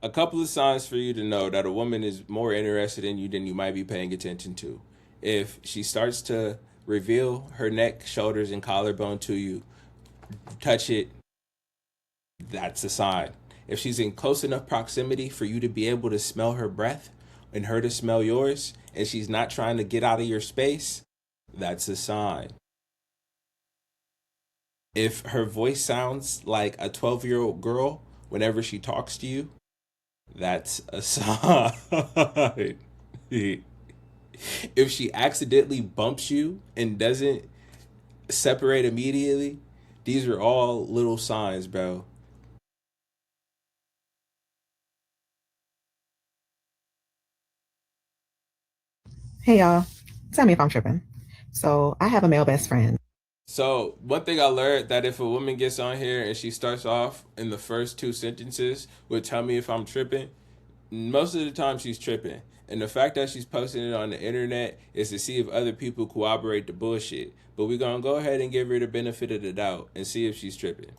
A couple of signs for you to know that a woman is more interested in you than you might be paying attention to. If she starts to reveal her neck, shoulders, and collarbone to you, touch it, that's a sign. If she's in close enough proximity for you to be able to smell her breath and her to smell yours, and she's not trying to get out of your space, that's a sign. If her voice sounds like a 12-year-old girl whenever she talks to you, that's a sign. If she accidentally bumps you and doesn't separate immediately, these are all little signs, bro. Hey y'all, tell me if I'm tripping. So I have a male best friend. So one thing I learned that if a woman gets on here and she starts off in the first two sentences with "tell me if I'm tripping," most of the time she's tripping. And the fact that she's posting it on the internet is to see if other people corroborate the bullshit. But we're gonna go ahead and give her the benefit of the doubt and see if she's tripping.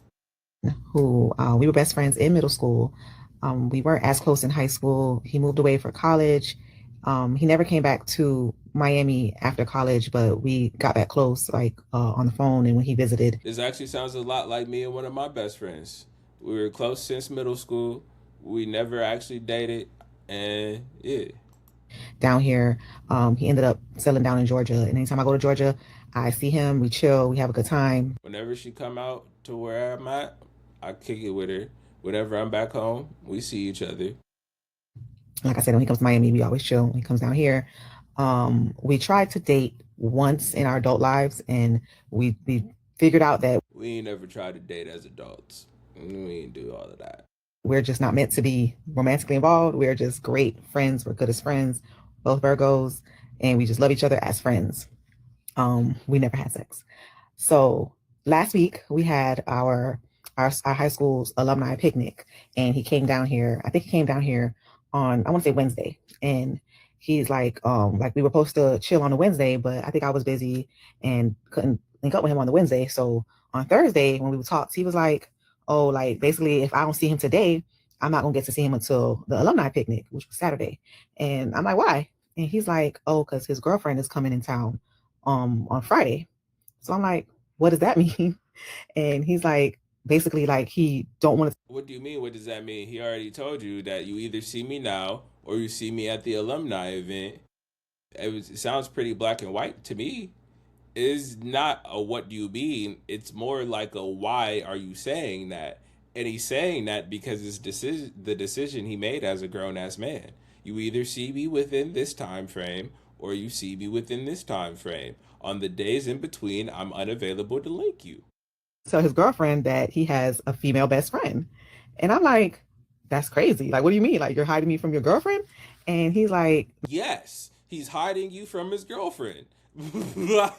Who we were best friends in middle school. We weren't as close in high school. He moved away for college. He never came back to Miami after college, but we got back close, like on the phone and when he visited This actually sounds a lot like me and one of my best friends. We were close since middle school. We never actually dated, and yeah. down here. He ended up settling down in Georgia. And anytime I go to Georgia, I see him, we chill, we have a good time. Whenever she come out to where I'm at, I kick it with her. Whenever I'm back home, we see each other. Like I said, when he comes to Miami, we always chill. When he comes down here, we tried to date once in our adult lives, and we figured out that We ain't never tried to date as adults. We ain't do all of that. we're just not meant to be romantically involved. We're just great friends. We're good as friends, both Virgos, and we just love each other as friends. We never had sex. So last week we had our high school's alumni picnic, and he came down here. I think he came down here on, I want to say Wednesday, and he's like we were supposed to chill on a Wednesday, but I think I was busy and couldn't link up with him on the Wednesday. So on Thursday when we talked, he was like, "Oh, like basically, if I don't see him today, I'm not gonna get to see him until the alumni picnic, which was Saturday." And I'm like, "Why?" And he's like, "Oh, because his girlfriend is coming in town on Friday." So I'm like, what does that mean? And he's like, basically like he don't want to. What do you mean? What does that mean? He already told you that you either see me now or you see me at the alumni event. It sounds pretty black and white to me. Is not a what do you mean? It's more like a why are you saying that? And he's saying that because it's the decision he made as a grown ass man. You either see me within this time frame or you see me within this time frame. On the days in between, I'm unavailable to link you. Tell his girlfriend that he has a female best friend. And I'm like, that's crazy. Like, what do you mean? Like, you're hiding me from your girlfriend? And he's like, Yes, he's hiding you from his girlfriend. Like,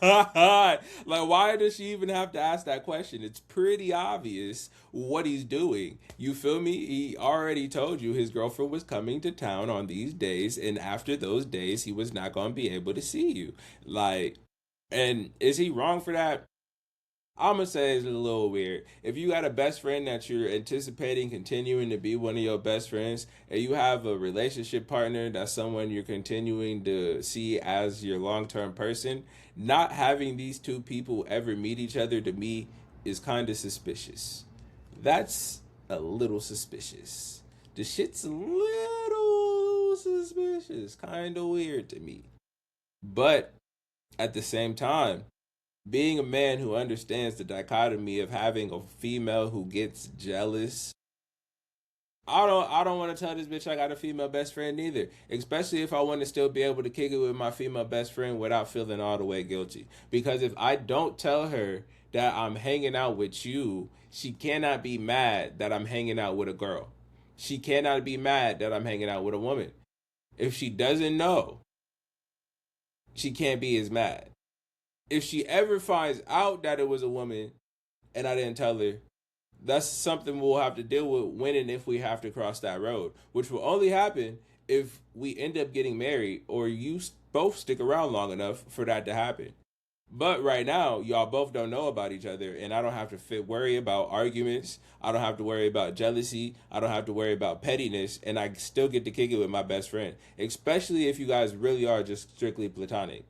why does she even have to ask that question? It's pretty obvious what he's doing. You feel me? He already told you his girlfriend was coming to town on these days, and after those days, he was not going to be able to see you. Like, and is he wrong for that? I'm gonna say it's a little weird. If you got a best friend that you're anticipating continuing to be one of your best friends, and you have a relationship partner that's someone you're continuing to see as your long term person, not having these two people ever meet each other to me is kind of suspicious. That's a little suspicious. The shit's a little suspicious, kind of weird to me. But at the same time, being a man who understands the dichotomy of having a female who gets jealous. I don't want to tell this bitch I got a female best friend either. Especially if I want to still be able to kick it with my female best friend without feeling all the way guilty. Because if I don't tell her that I'm hanging out with you, she cannot be mad that I'm hanging out with a girl. She cannot be mad that I'm hanging out with a woman. If she doesn't know, she can't be as mad. If she ever finds out that it was a woman and I didn't tell her, that's something we'll have to deal with when and if we have to cross that road, which will only happen if we end up getting married or you both stick around long enough for that to happen. But right now, y'all both don't know about each other, and I don't have to worry about arguments. I don't have to worry about jealousy. I don't have to worry about pettiness, and I still get to kick it with my best friend, especially if you guys really are just strictly platonic.